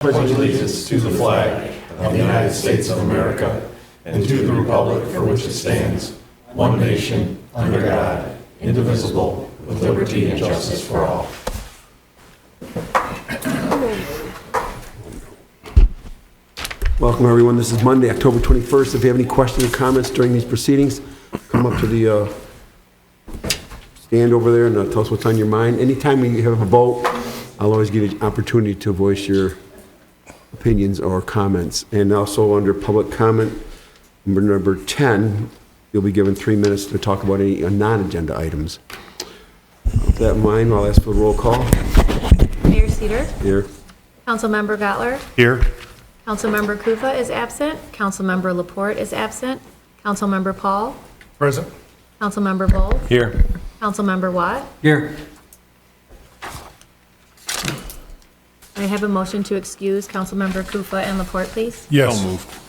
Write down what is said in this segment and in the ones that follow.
pledge allegiance to the flag of the United States of America and to the republic for which it stands, one nation, under God, indivisible, with liberty and justice for all. Welcome, everyone. This is Monday, October 21st. If you have any questions or comments during these proceedings, come up to the stand over there and tell us what's on your mind. Anytime you have a vote, I'll always give you an opportunity to voice your opinions or comments. And also under public comment, number 10, you'll be given 3 minutes to talk about any non-agenda items. With that in mind, I'll ask for the roll call. Mayor Cedar. Here. Councilmember Gottler. Here. Councilmember Kufa is absent. Councilmember Laporte is absent. Councilmember Paul. Present. Councilmember Bowles. Here. Councilmember Watt. Here. I have a motion to excuse Councilmember Kufa and Laporte, please. Yes. So moved.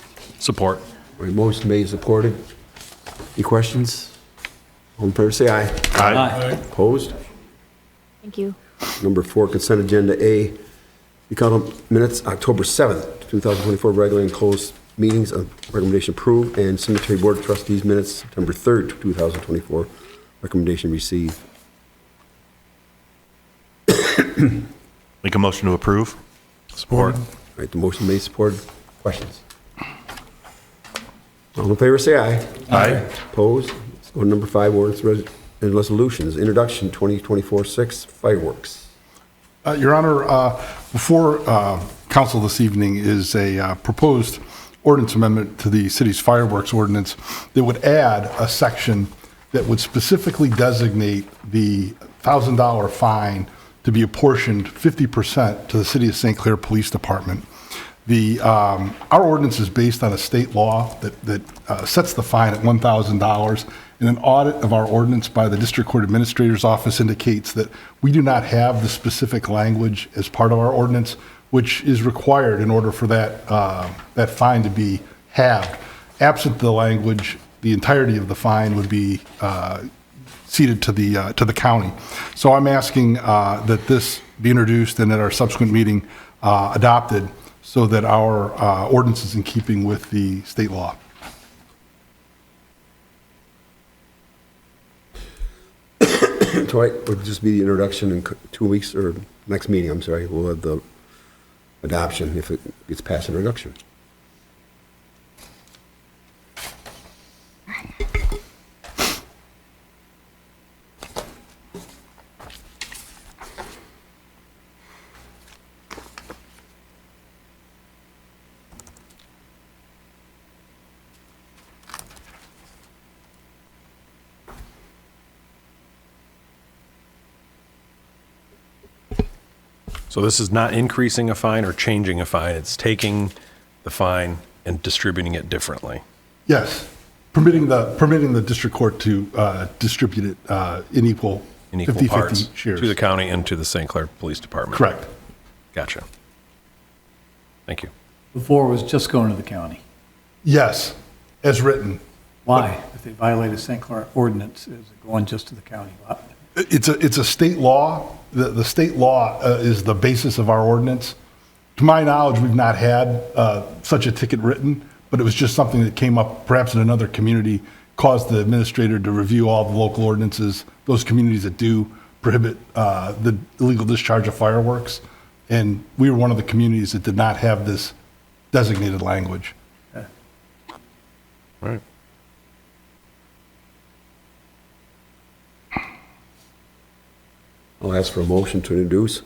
Support. All right, motion made, supported. Any questions? All in favor, say aye. Aye. Opposed? Thank you. Number 4, consent agenda A. The council minutes, October 7th, 2024, regular and closed meetings, recommendation approved, and cemetery board of trustees minutes, September 3rd, 2024, recommendation received. Make a motion to approve. Support. All right, the motion made, supported. Questions? All in favor, say aye. Aye. Opposed? Let's go to number 5, ordinance and resolutions. Introduction, 2024-6 fireworks. Your Honor, before council this evening is a proposed ordinance amendment to the city's fireworks ordinance that would add a section that would specifically designate the $1,000 fine to be apportioned 50% to the City of St. Clair Police Department. Our ordinance is based on a state law that sets the fine at $1,000, and an audit of our ordinance by the District Court Administrator's Office indicates that we do not have the specific language as part of our ordinance, which is required in order for that fine to be halved. Absent the language, the entirety of the fine would be ceded to the county. So I'm asking that this be introduced and at our subsequent meeting adopted, so that our ordinance is in keeping with the state law. So it would just be the introduction in 2 weeks, or next meeting, I'm sorry, we'll have the adoption if it gets past introduction. So this is not increasing a fine or changing a fine, it's taking the fine and distributing it differently. Yes, permitting the district court to distribute it in equal 50-50 parts shares. to the county and to the St. Clair Police Department. Correct. Gotcha. Thank you. Before it was just going to the county. Yes, as written. Why? If they violate a St. Clair ordinance, is it going just to the county? It's a state law. The state law is the basis of our ordinance. To my knowledge, we've not had such a ticket written, but it was just something that came up perhaps in another community, caused the administrator to review all the local ordinances, those communities that do prohibit the illegal discharge of fireworks. And we were one of the communities that did not have this designated language. All right. I'll ask for a motion to introduce.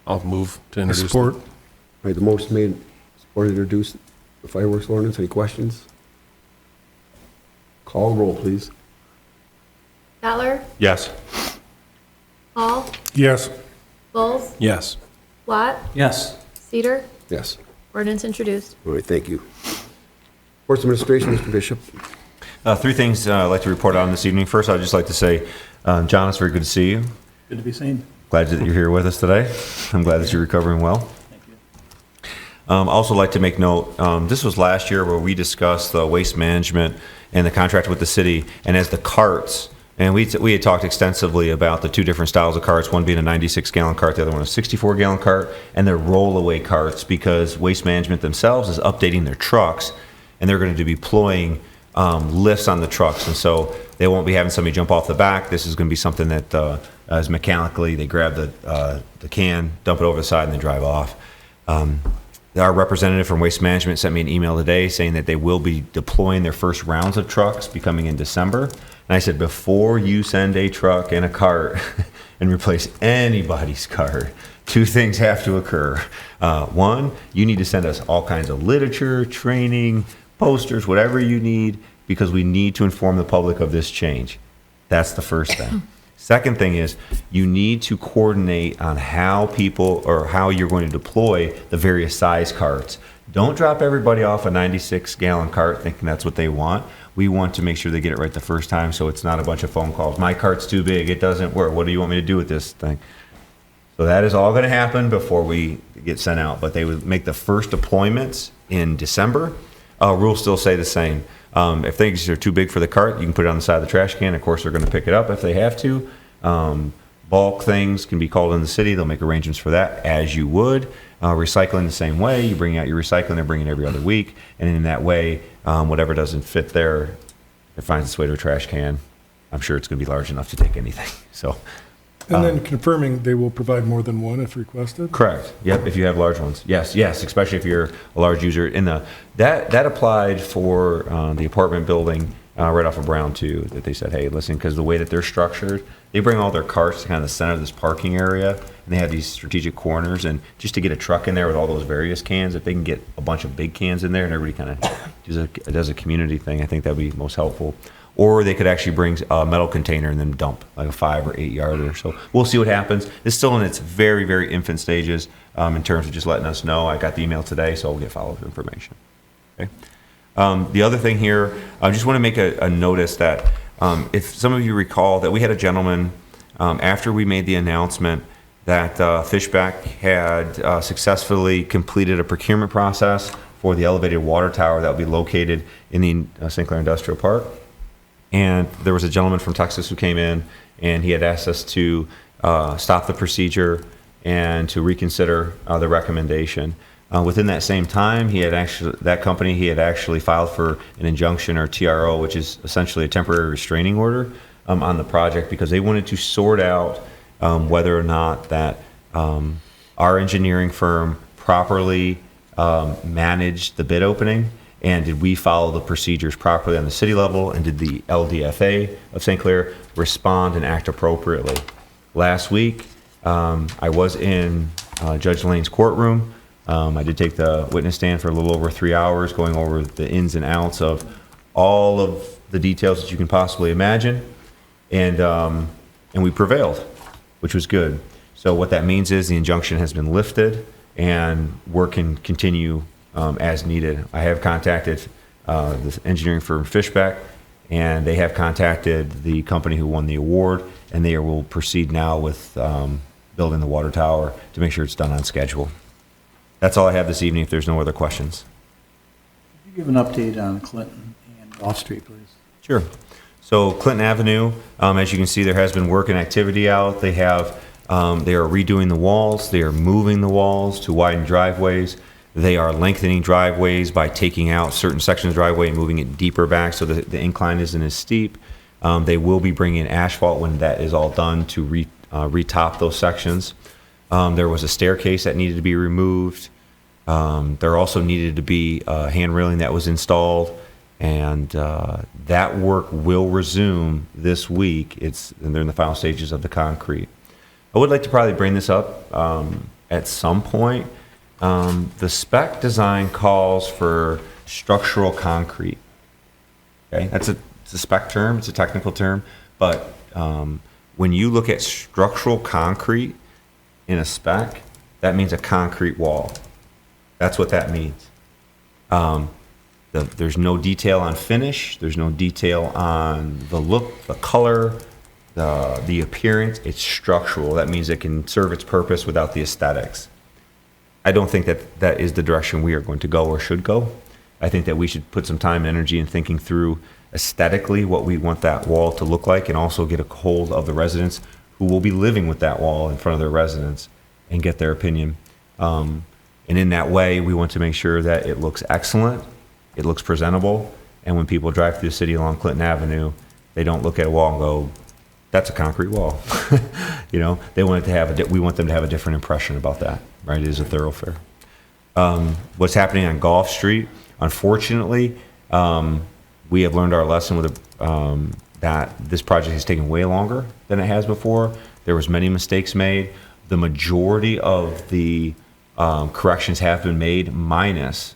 I'll move to introduce. Support. All right, the motion made, supported to introduce the fireworks ordinance. Any questions? Call roll, please. Gottler. Yes. Paul. Yes. Bowles. Yes. Watt. Yes. Cedar. Yes. Ordinance introduced. All right, thank you. Courts Administration, Mr. Bishop. 3 things I'd like to report on this evening. First, I'd just like to say, John, it's very good to see you. Good to be seen. Glad that you're here with us today. I'm glad that you're recovering well. Thank you. Also like to make note, this was last year where we discussed the waste management and the contract with the city, and as the carts And we had talked extensively about the two different styles of carts, one being a 96-gallon cart, the other one a 64-gallon cart, and they're rollaway carts because Waste Management themselves is updating their trucks, and they're going to be deploying lifts on the trucks. And so they won't be having somebody jump off the back. This is going to be something that is mechanically, they grab the can, dump it over the side, and then drive off. Our representative from Waste Management sent me an email today saying that they will be deploying their first rounds of trucks becoming in December. And I said, before you send a truck and a cart and replace anybody's cart, two things have to occur. One, you need to send us all kinds of literature, training, posters, whatever you need, because we need to inform the public of this change. That's the first thing. Second thing is you need to coordinate on how people or how you're going to deploy the various size carts. Don't drop everybody off a 96-gallon cart thinking that's what they want. We want to make sure they get it right the first time so it's not a bunch of phone calls. My cart's too big. It doesn't work. What do you want me to do with this thing? So that is all going to happen before we get sent out. But they would make the first deployments in December. Rules still say the same. If things are too big for the cart, you can put it on the side of the trash can. Of course, they're going to pick it up if they have to. Bulk things can be called in the city. They'll make arrangements for that, as you would. Recycling the same way. You bring out your recycling, they're bringing it every other week. And in that way, whatever doesn't fit there, it finds its way to a trash can. I'm sure it's going to be large enough to take anything. So, And then confirming they will provide more than one if requested? correct. Yep, if you have large ones. Yes, especially if you're a large user. That applied for the apartment building right off of Brown too, that they said, hey, listen, because the way that they're structured, they bring all their carts to kind of the center of this parking area, and they have these strategic corners, and just to get a truck in there with all those various cans, if they can get a bunch of big cans in there and everybody kind of does a community thing, I think that'd be most helpful. Or they could actually bring a metal container and then dump like a 5 or 8 yarder. So we'll see what happens. It's still in its very, very infant stages in terms of just letting us know. I got the email today, so we'll get follow-up information. Okay. The other thing here, I just want to make a notice that if some of you recall that we had a gentleman after we made the announcement that Fishback had successfully completed a procurement process for the elevated water tower that will be located in the St. Clair Industrial Park. And there was a gentleman from Texas who came in, and he had asked us to stop the procedure and to reconsider the recommendation. Within that same time, he had actually filed for an injunction, or TRO, which is essentially a temporary restraining order on the project, because they wanted to sort out whether or not that our engineering firm properly managed the bid opening. And did we follow the procedures properly on the city level? And did the LDFA of St. Clair respond and act appropriately? Last week, I was in Judge Lane's courtroom. I did take the witness stand for a little over 3 hours, going over the ins and outs of all of the details that you can possibly imagine. And we prevailed, which was good. So what that means is the injunction has been lifted and work can continue as needed. I have contacted the engineering firm Fishback, and they have contacted the company who won the award, and they will proceed now with building the water tower to make sure it's done on schedule. That's all I have this evening, if there's no other questions. Could you give an update on Clinton and Wall Street, please? Sure. So Clinton Avenue, as you can see, there has been work and activity out. They are redoing the walls. They are moving the walls to widen driveways. They are lengthening driveways by taking out certain sections of driveway and moving it deeper back so that the incline isn't as steep. They will be bringing asphalt when that is all done to retop those sections. There was a staircase that needed to be removed. There also needed to be a hand railing that was installed, and that work will resume this week. And they're in the final stages of the concrete. I would like to probably bring this up at some point. The spec design calls for structural concrete. Okay, it's a spec term, it's a technical term, but when you look at structural concrete in a spec, that means a concrete wall. That's what that means. There's no detail on finish, there's no detail on the look, the color, the appearance. It's structural. That means it can serve its purpose without the aesthetics. I don't think that is the direction we are going to go or should go. I think that we should put some time and energy in thinking through aesthetically what we want that wall to look like, and also get a hold of the residents who will be living with that wall in front of their residents and get their opinion. And in that way, we want to make sure that it looks excellent, it looks presentable, and when people drive through the city along Clinton Avenue, they don't look at a wall and go, that's a concrete wall. You know, we want them to have a different impression about that, right? It is a thoroughfare. What's happening on Gulf Street, unfortunately, we have learned our lesson with that this project has taken way longer than it has before. There was many mistakes made. The majority of the corrections have been made, minus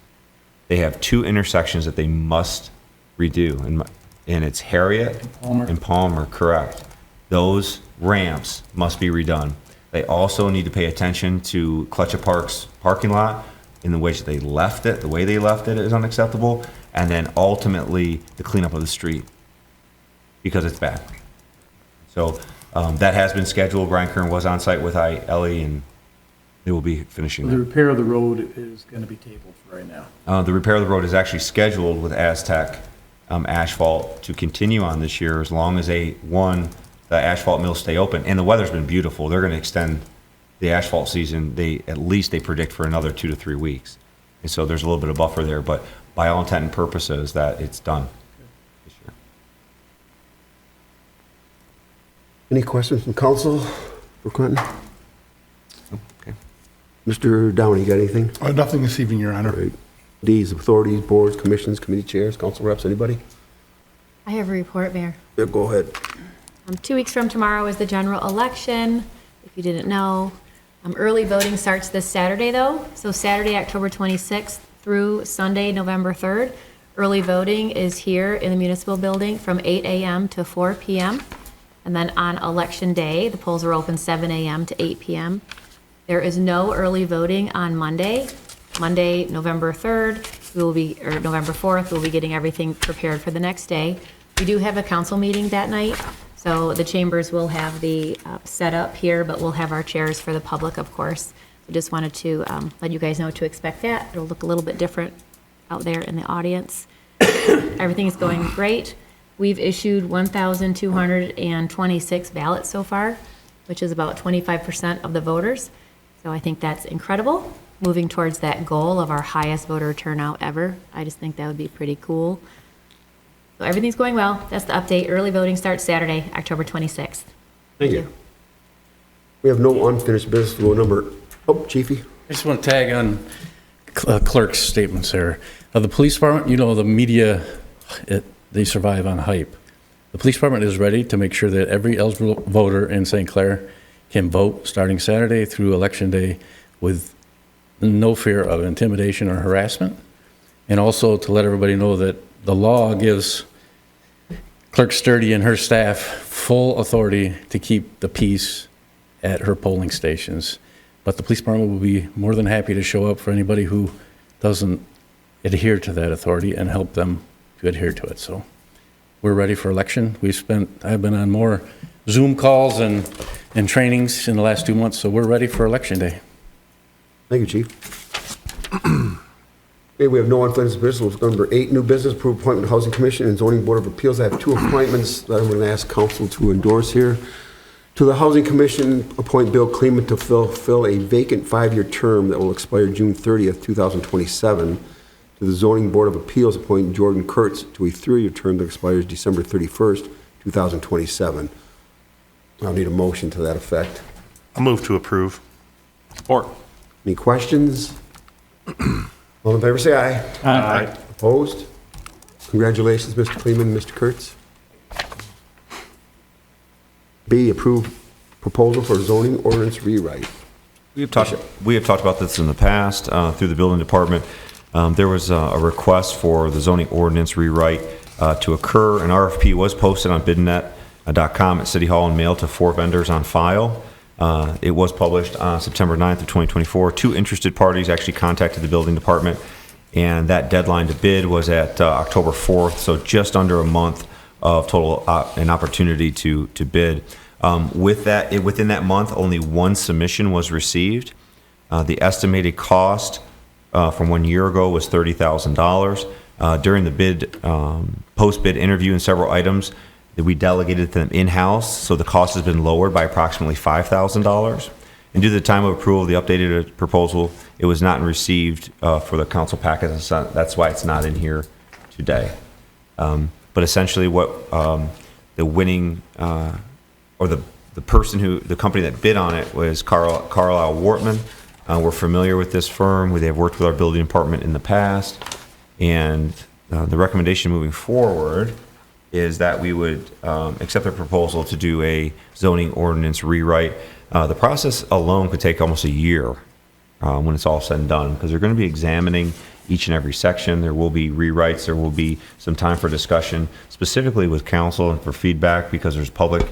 they have 2 intersections that they must redo, and it's Harriet and Palmer, correct. Those ramps must be redone. They also need to pay attention to Clutcha Park's parking lot in the way they left it. The way they left it is unacceptable. And then ultimately the cleanup of the street, because it's bad. So that has been scheduled. Brian Kern was on site with Ellie, and they will be finishing The that. repair of the road is going to be tabled for right now. The repair of the road is actually scheduled with Aztec Asphalt to continue on this year, as long as the asphalt mills stay open. And the weather's been beautiful. They're going to extend the asphalt season. They predict for another 2 to 3 weeks. And so there's a little bit of buffer there, but by all intent and purposes, that it's done this year. Any questions from council for Quentin? Okay. Mr. Downey, you got anything? Nothing this evening, Your Honor. Right. D's, authorities, boards, commissions, committee chairs, council reps, anybody? I have a report, Mayor. Yeah, go ahead. 2 weeks from tomorrow is the general election, if you didn't know. Early voting starts this Saturday, though. So Saturday, October 26th through Sunday, November 3rd. Early voting is here in the municipal building from 8 a.m. to 4 p.m. And then on Election Day, the polls are open 7 a.m. to 8 p.m. There is no early voting on Monday. Monday, November 3rd, November 4th, we'll be getting everything prepared for the next day. We do have a council meeting that night, so the chambers will have the setup here, but we'll have our chairs for the public, of course. I just wanted to let you guys know to expect that. It'll look a little bit different out there in the audience. Everything is going great. We've issued 1,226 ballots so far, which is about 25% of the voters. So I think that's incredible, moving towards that goal of our highest voter turnout ever. I just think that would be pretty cool. So everything's going well. That's the update. Early voting starts Saturday, October 26th. Thank you. We have no unfinished business. We'll number, Chiefy. I just want to tag on clerk's statements there. The police department, the media, they survive on hype. The police department is ready to make sure that every eligible voter in St. Clair can vote starting Saturday through Election Day with no fear of intimidation or harassment. And also to let everybody know that the law gives Clerk Sturdy and her staff full authority to keep the peace at her polling stations. But the police department will be more than happy to show up for anybody who doesn't adhere to that authority and help them to adhere to it. So we're ready for election. I've been on more Zoom calls and trainings in the last 2 months, so we're ready for Election Day. Thank you, Chief. Okay, we have no unfinished business. Number 8, new business, approve appointment to Housing Commission and Zoning Board of Appeals. I have 2 appointments that I'm going to ask council to endorse here. To the Housing Commission, appoint Bill Kleeman to fill a vacant 5-year term that will expire June 30th, 2027. To the Zoning Board of Appeals, appoint Jordan Kurtz to a 3-year term that expires December 31st, 2027. I'll need a motion to that effect. I'll move to approve. Support. Any questions? All in favor, say aye. Aye. Opposed? Congratulations, Mr. Kleeman and Mr. Kurtz. B, approve proposal for zoning ordinance rewrite. We have talked about this in the past through the building department. There was a request for the zoning ordinance rewrite to occur. An RFP was posted on bidnet.com at City Hall and mailed to 4 vendors on file. It was published on September 9th of 2024. 2 interested parties actually contacted the building department, and that deadline to bid was at October 4th, so just under a month of total an opportunity to bid. Within that month, only 1 submission was received. The estimated cost from 1 year ago was $30,000. During the bid, post-bid interview and several items that we delegated to them in-house, so the cost has been lowered by approximately $5,000. And due to the time of approval of the updated proposal, it was not received for the council packet. That's why it's not in here today. But essentially what the winning, or the person the company that bid on it was Carlisle Wortman. We're familiar with this firm. They have worked with our building department in the past. And the recommendation moving forward is that we would accept a proposal to do a zoning ordinance rewrite. The process alone could take almost a year when it's all said and done, because they're going to be examining each and every section. There will be rewrites. There will be some time for discussion, specifically with council and for feedback, because there's public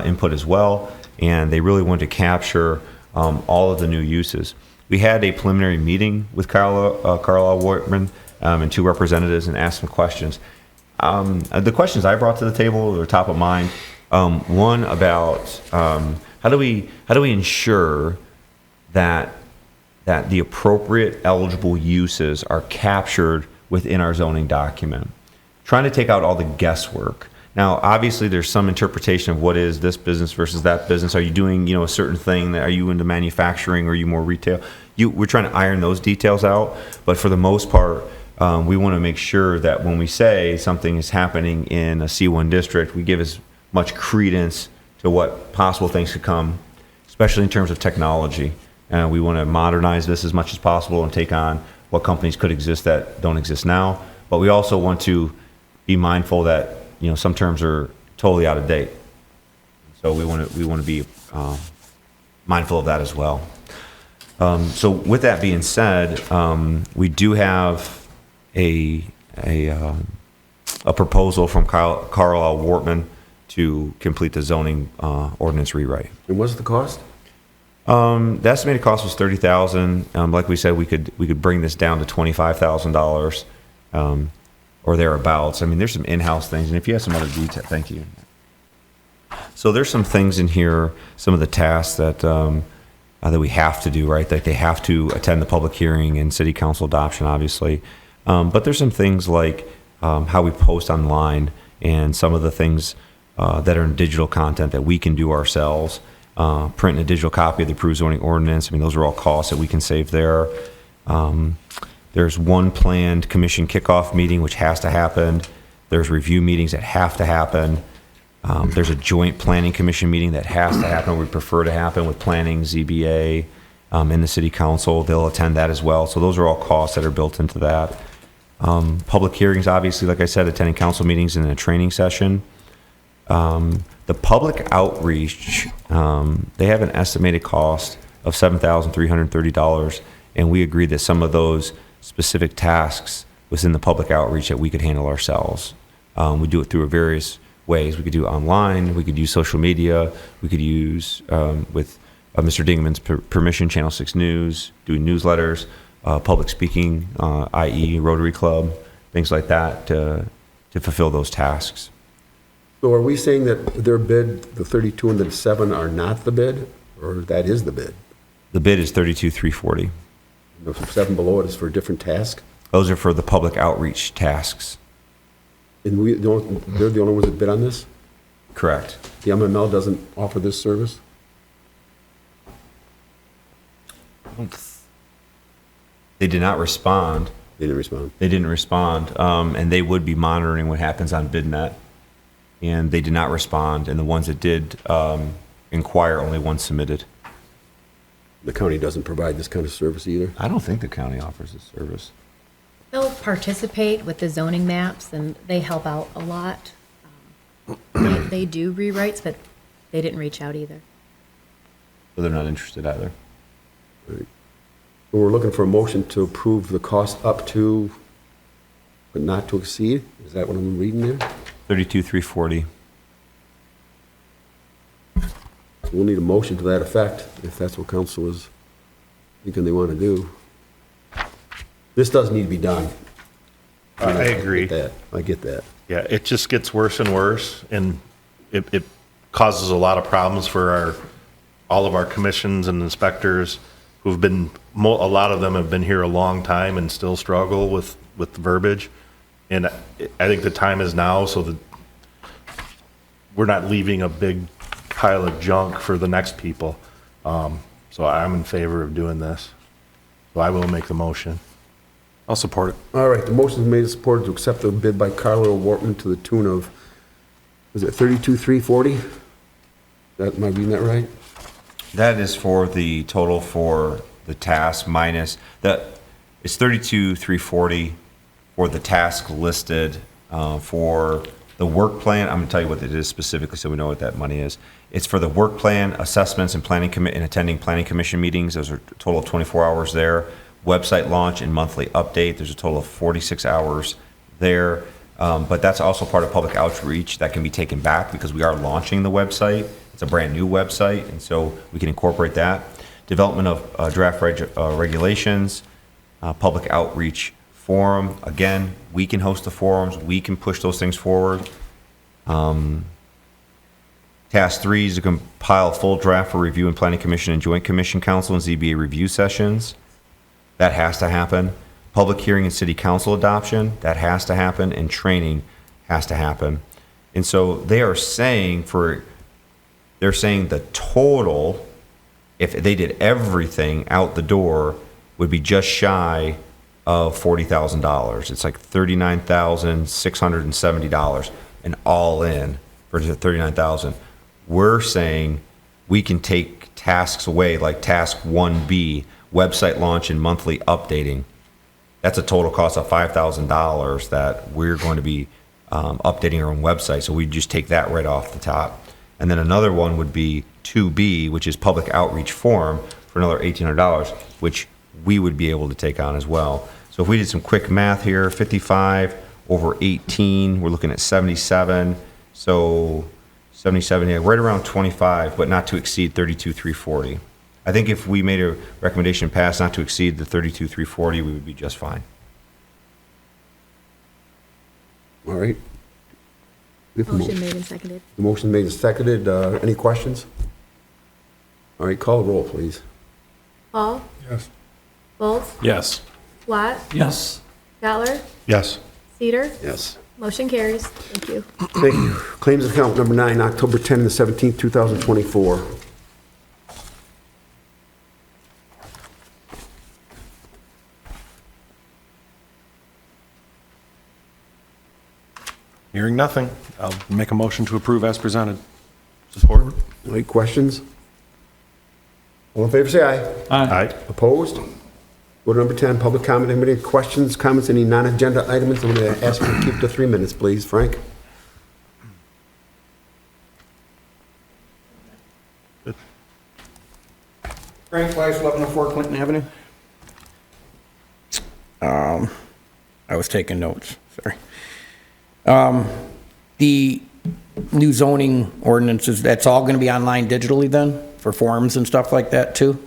input as well. And they really want to capture all of the new uses. We had a preliminary meeting with Carlisle Wortman and 2 representatives and asked some questions. The questions I brought to the table are top of mind. One about how do we ensure that the appropriate eligible uses are captured within our zoning document, trying to take out all the guesswork. Now, obviously, there's some interpretation of what is this business versus that business. Are you doing, a certain thing? Are you into manufacturing? Or are you more retail? We're trying to iron those details out. But for the most part, we want to make sure that when we say something is happening in a C1 district, we give as much credence to what possible things could come, especially in terms of technology. We want to modernize this as much as possible and take on what companies could exist that don't exist now. But we also want to be mindful that some terms are totally out of date. So we want to be mindful of that as well. So with that being said, we do have a proposal from Carlisle Wortman to complete the zoning ordinance rewrite. And what's the cost? The estimated cost was $30,000. Like we said, we could bring this down to $25,000 or thereabouts. I mean, there's some in-house things, and if you have some other detail, thank you. So there's some things in here, some of the tasks that we have to do, right? That they have to attend the public hearing and city council adoption, obviously. But there's some things like how we post online and some of the things that are in digital content that we can do ourselves. Print a digital copy of the approved zoning ordinance. I mean, those are all costs that we can save there. There's one planned commission kickoff meeting, which has to happen. There's review meetings that have to happen. There's a joint planning commission meeting that has to happen. We prefer to happen with planning, ZBA, and the city council. They'll attend that as well. So those are all costs that are built into that. Public hearings, obviously, like I said, attending council meetings and a training session. The public outreach, they have an estimated cost of $7,330, and we agreed that some of those specific tasks within the public outreach that we could handle ourselves. We do it through various ways. We could do it online, we could use social media, we could use, with Mr. Dingman's permission, Channel 6 News, doing newsletters, public speaking, i.e. Rotary Club, things like that to fulfill those tasks. So are we saying that their bid, the 32 and the 7, are not the bid, or that is the bid? The bid is $32,340. The 7 below it is for a different task? Those are for the public outreach tasks. And they're the only ones that bid on this? Correct. The MML doesn't offer this service? They did not respond. They didn't respond. They didn't respond, and they would be monitoring what happens on BidNet. And they did not respond, and the ones that did inquire, only one submitted. The county doesn't provide this kind of service either? I don't think the county offers this service. They'll participate with the zoning maps, and they help out a lot. They do rewrites, but they didn't reach out either. So they're not interested either. Right. We're looking for a motion to approve the cost up to, but not to exceed? Is that what I'm reading there? $32,340. We'll need a motion to that effect, if that's what council is thinking they want to do. This does need to be done. I agree. I get that. Yeah, it just gets worse and worse, and it causes a lot of problems for all of our commissions and inspectors who've been, a lot of them have been here a long time and still struggle with the verbiage. And I think the time is now so that we're not leaving a big pile of junk for the next people. So I'm in favor of doing this. So I will make the motion. I'll support it. All right, the motion is made and supported to accept the bid by Carlo Wortman to the tune of, was it 32,340? Am I reading that right? That is for the total for the task minus, it's 32,340 for the task listed for the work plan. I'm gonna tell you what it is specifically so we know what that money is. It's for the work plan, assessments and and attending planning commission meetings. Those are a total of 24 hours there. Website launch and monthly update, there's a total of 46 hours there. But that's also part of public outreach that can be taken back because we are launching the website. It's a brand new website, and so we can incorporate that. Development of draft regulations, public outreach forum. Again, we can host the forums, we can push those things forward. Task 3 is to compile full draft for review in Planning Commission and Joint Commission Council and ZBA review sessions. That has to happen. Public hearing and city council adoption, that has to happen, and training has to happen. And so they are saying they're saying the total, if they did everything out the door, would be just shy of $40,000. It's like $39,670, and all in for $39,000. We're saying we can take tasks away, like task 1B, website launch and monthly updating. That's a total cost of $5,000 that we're going to be updating our own website. So we just take that right off the top. And then another one would be 2B, which is public outreach forum for another $1,800, which we would be able to take on as well. So if we did some quick math here, 55 over 18, we're looking at 77. So 77, yeah, right around 25, but not to exceed 32,340. I think if we made a recommendation pass not to exceed the 32,340, we would be just fine. All right. We have a Motion made and seconded. The motion made and seconded. Any questions? All right, call the roll, please. Paul? Yes. Folds? Yes. Swat? Yes. Gatler? Yes. Cedar? Yes. Motion carries. Thank you. Thank you. Claims account number 9, October 10 and the 17th, 2024. Hearing nothing, I'll make a motion to approve as presented. Support. Any questions? All in favor, say aye. Aye. Opposed? Go to number 10, public comment. Anybody have questions, comments, any non-agenda items? I'm going to ask you to keep to 3 minutes, please. Frank? Frank Weiss, 1104 Clinton Avenue. I was taking notes, sorry. The new zoning ordinances, that's all going to be online digitally then, for forms and stuff like that too?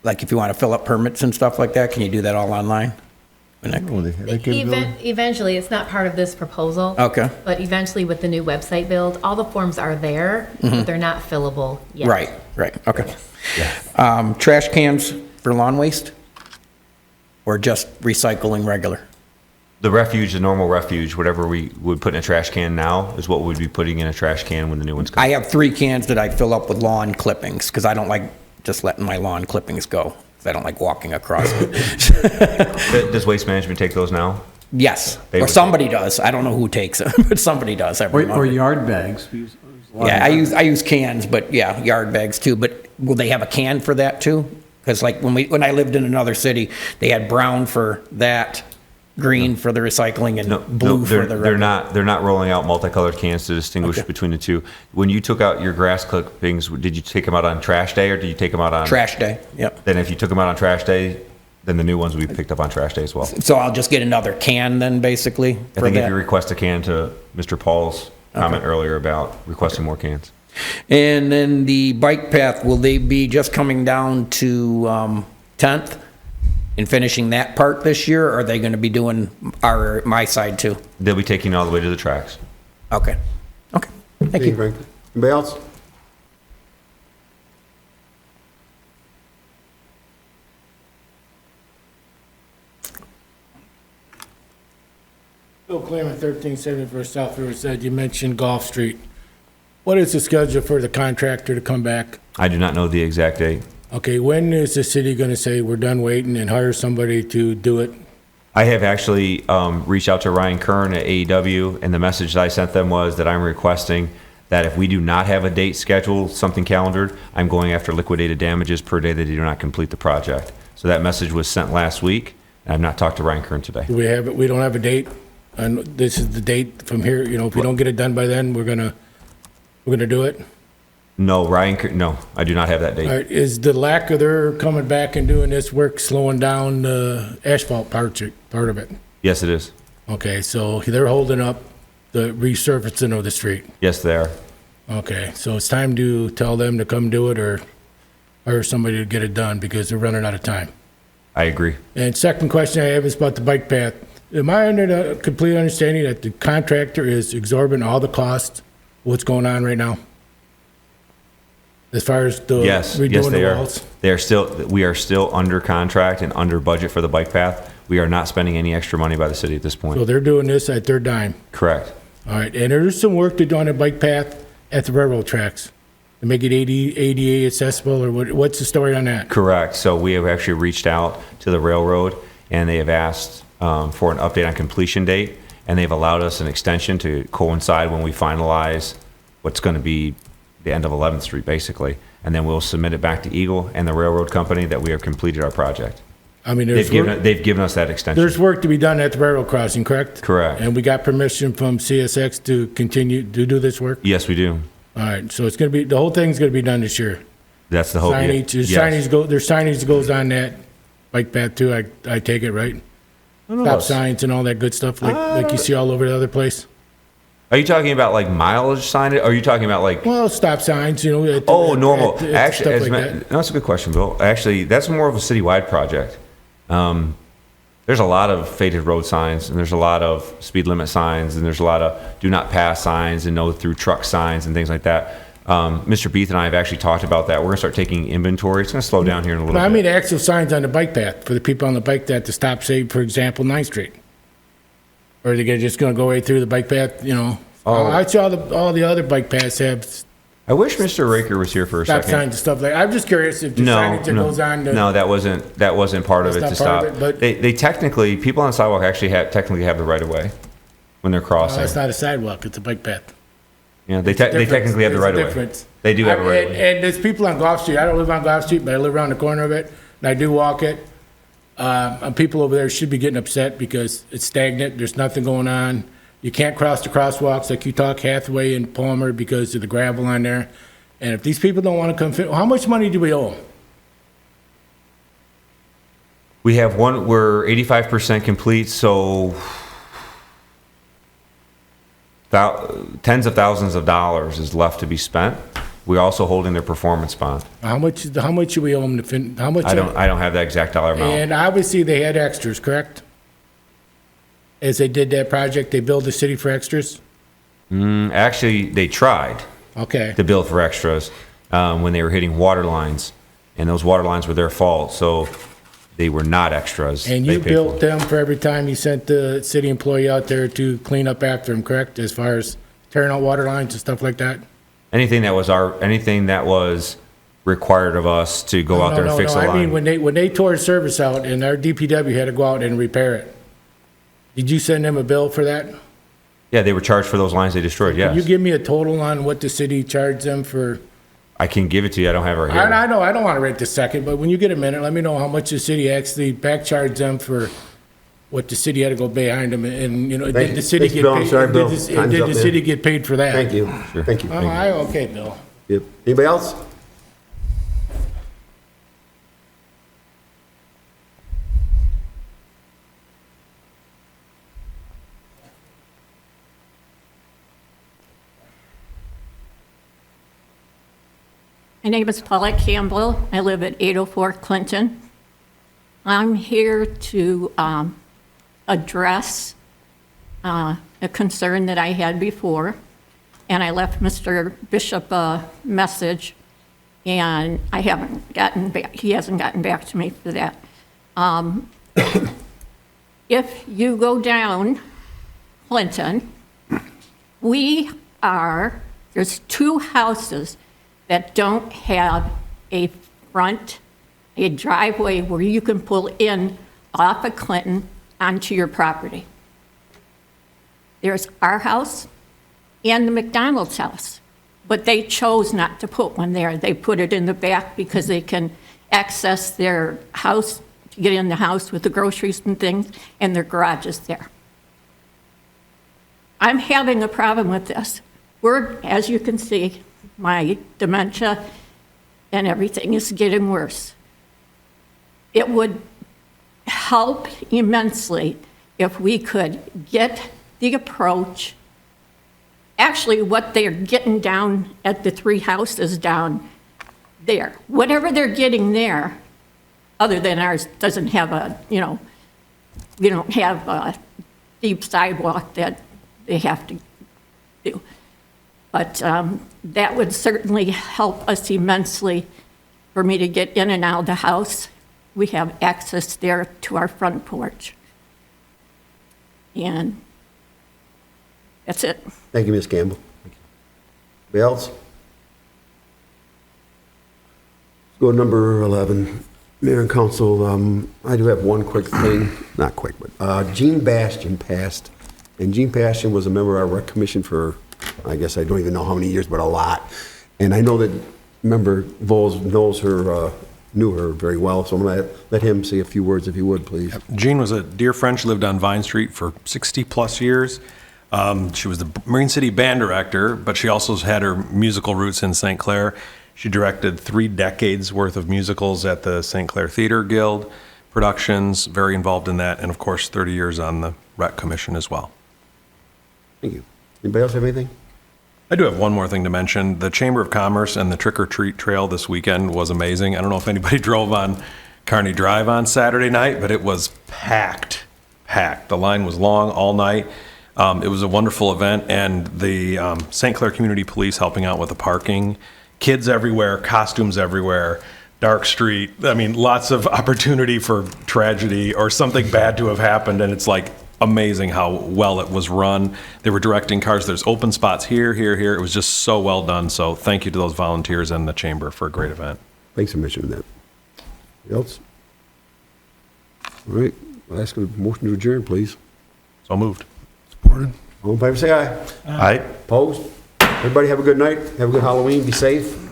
Like if you want to fill up permits and stuff like that, can you do that all online? Eventually, it's not part of this proposal. Okay. But eventually with the new website build, all the forms are there, but they're not fillable yet. Right, okay. Trash cans for lawn waste? Or just recycling regular? The refuge, the normal refuge, whatever we would put in a trash can now is what we'd be putting in a trash can when the new ones come. I have 3 cans that I fill up with lawn clippings, because I don't like just letting my lawn clippings go. 'Cause I don't like walking across it. Does Waste Management take those now? Yes, They or would somebody does. I don't know who takes them, but somebody does every Or month. yard bags. We use a lot Yeah, of- I use cans, but yeah, yard bags too. But will they have a can for that too? Because like when I lived in another city, they had brown for that, green for the recycling, and blue for the they're regular. they're not rolling out multicolored cans to distinguish Okay. between the two. When you took out your grass clippings, did you take them out on trash day or did you take them out on Trash day. Yep. Then if you took them out on trash day, then the new ones will be picked up on trash day as well. So I'll just get another can then, basically. I for think if that? you request a can to Mr. Paul's comment earlier about requesting more cans. And then the bike path, will they be just coming down to 10th and finishing that part this year, or are they going to be doing my side too? They'll be taking it all the way to the tracks. Okay. Okay. Thank you. Frank. Anybody else? Bill Clement, 1374 South Riverside. You mentioned Gulf Street. What is the schedule for the contractor to come back? I do not know the exact date. Okay, when is the city going to say we're done waiting and hire somebody to do it? I have actually reached out to Ryan Kern at AEW, and the message that I sent them was that I'm requesting that if we do not have a date scheduled, something calendared, I'm going after liquidated damages per day that they do not complete the project. So that message was sent last week, and I've not talked to Ryan Kern today. Do we have it? We don't have a date? And this is the date from here, you know, if we don't get it done by then, we're gonna do it? No, no, I do not have that All date. right, is the lack of their coming back and doing this work slowing down the asphalt part of it? Yes, it is. Okay, so they're holding up the resurfacing of the street. Yes, they are. Okay, so it's time to tell them to come do it or hire somebody to get it done because they're running out of time. I agree. And second question I have is about the bike path. Am I under the complete understanding that the contractor is absorbing all the costs, what's going on right now? As far as the Yes, redoing yes, they the are. walls? We are still under contract and under budget for the bike path. We are not spending any extra money by the city at this So point. they're doing this at their dime. Correct. All right, and there's some work to do on the bike path at the railroad tracks to make it ADA accessible, or what's the story on that? Correct. So we have actually reached out to the railroad, and they have asked for an update on completion date, and they've allowed us an extension to coincide when we finalize what's going to be the end of 11th Street, basically. And then we'll submit it back to Eagle and the railroad company that we have completed our project. I mean, They've given us that extension. there's work to be done at the railroad crossing, correct? Correct. And we got permission from CSX to continue to do this work? Yes, we do. All right, so it's gonna be, the whole thing's gonna be done this year. That's the hope. Signage, there's Yes. signage that goes on that bike path too, I take it, right? Stop signs and all that good stuff like you see all over the other place? Are you talking about like mileage signage? Or are you talking about like, Well, stop signs, you know. normal? Actually, Actually, stuff like that. no, that's a good question, Bill. Actually, that's more of a citywide project. There's a lot of faded road signs, and there's a lot of speed limit signs, and there's a lot of do not pass signs and no through truck signs and things like that. Mr. Beath and I have actually talked about that. We're gonna start taking inventory. It's gonna slow down here in a little But I bit. mean, actual signs on the bike path for the people on the bike path to stop, say, for example, 9th Street. Or are they just gonna go right through the bike path, you know? Oh. I saw all the other bike paths have I wish Mr. Raker was here for a stop second. signs and stuff like, I'm just curious if the No, signage that no, goes on to. no, that wasn't part of it That's to not part stop. of it, but- They technically, people on the sidewalk actually technically have the right of way when they're Oh, crossing. it's not a sidewalk, it's a bike path. Yeah, they Difference. technically have the There's right a of way. difference. They do have a right of And way. and there's people on Gulf Street, I don't live on Gulf Street, but I live around the corner of it, and I do walk it. And people over there should be getting upset because it's stagnant, there's nothing going on. You can't cross the crosswalks like you talk Hathaway and Palmer because of the gravel on there. And if these people don't want to come fit, how much money do we owe them? We have one, we're 85% complete, so tens of thousands of dollars is left to be spent. We're also holding their performance bond. How much do we owe them to how much? I don't have that exact dollar amount. And obviously they had extras, correct? As they did that project, they billed the city for extras? Actually, they tried Okay. to bill for extras when they were hitting water lines, and those water lines were their fault, so they were not extras. And They you paid billed for them for every time you sent the city employee out there to clean up after them, correct? As far as tearing out water lines and stuff like that? anything that was required of us to go out there and fix a I mean, line. when they tore the service out and our DPW had to go out and repair it, did you send them a bill for that? Yeah, they were charged for those lines they destroyed, Can you yes. give me a total on what the city charged them for? I can give it to you, I don't have it right here. I know, I don't want to rate this second, but when you get a minute, let me know how much the city actually back charged them for what the city had to go behind them, and, you know, Thank did you. the city Thanks, get Bill. I'm paid? sorry, Bill. Did Time's the up, man. city get paid for that? Thank you. Thank you. Oh, okay, Bill. Yep. Anybody else? My name is Paulette Campbell. I live at 804 Clinton. I'm here to address a concern that I had before, and I left Mr. Bishop a message, and I haven't gotten back. He hasn't gotten back to me for that. If you go down Clinton, there's 2 houses that don't have a driveway where you can pull in off of Clinton onto your property. There's our house and the McDonald's house, but they chose not to put one there. They put it in the back because they can access their house, to get in the house with the groceries and things, and their garage is there. I'm having a problem with this. As you can see, my dementia and everything is getting worse. It would help immensely if we could get the approach, actually what they're getting down at the 3 houses down there. Whatever they're getting there, other than ours doesn't have we don't have a deep sidewalk that they have to do. But that would certainly help us immensely for me to get in and out of the house. We have access there to our front porch. And that's it. Thank you, Ms. Campbell. Anybody else? Let's go to number 11. Mayor and Council, I do have one quick thing, not quick, but Gene Bastian passed. And Gene Bastian was a member of our rec commission for, I guess I don't even know how many years, but a lot. And I know that member Vols knew her very well, so I'm going to let him say a few words if he would, please. Jean was a dear friend. She lived on Vine Street for 60-plus years. She was the Marine City band director, but she also had her musical roots in St. Clair. She directed 3 decades worth of musicals at the St. Clair Theater Guild productions, very involved in that, and of course 30 years on the Rec Commission as well. Thank you. Anybody else have anything? I do have one more thing to mention. The Chamber of Commerce and the Trick or Treat Trail this weekend was amazing. I don't know if anybody drove on Kearney Drive on Saturday night, but it was packed. The line was long all night. It was a wonderful event, and the St. Clair Community Police helping out with the parking. Kids everywhere, costumes everywhere, dark street. I mean, lots of opportunity for tragedy or something bad to have happened, and it's like amazing how well it was run. They were directing cars. There's open spots here. It was just so well done. So thank you to those volunteers and the Chamber for a great event. Thanks for mentioning that. Anybody else? All right, I'll ask a motion to adjourn, please. So moved. Supported. All in favor, say aye. Aye. Opposed? Everybody have a good night. Have a good Halloween. Be safe.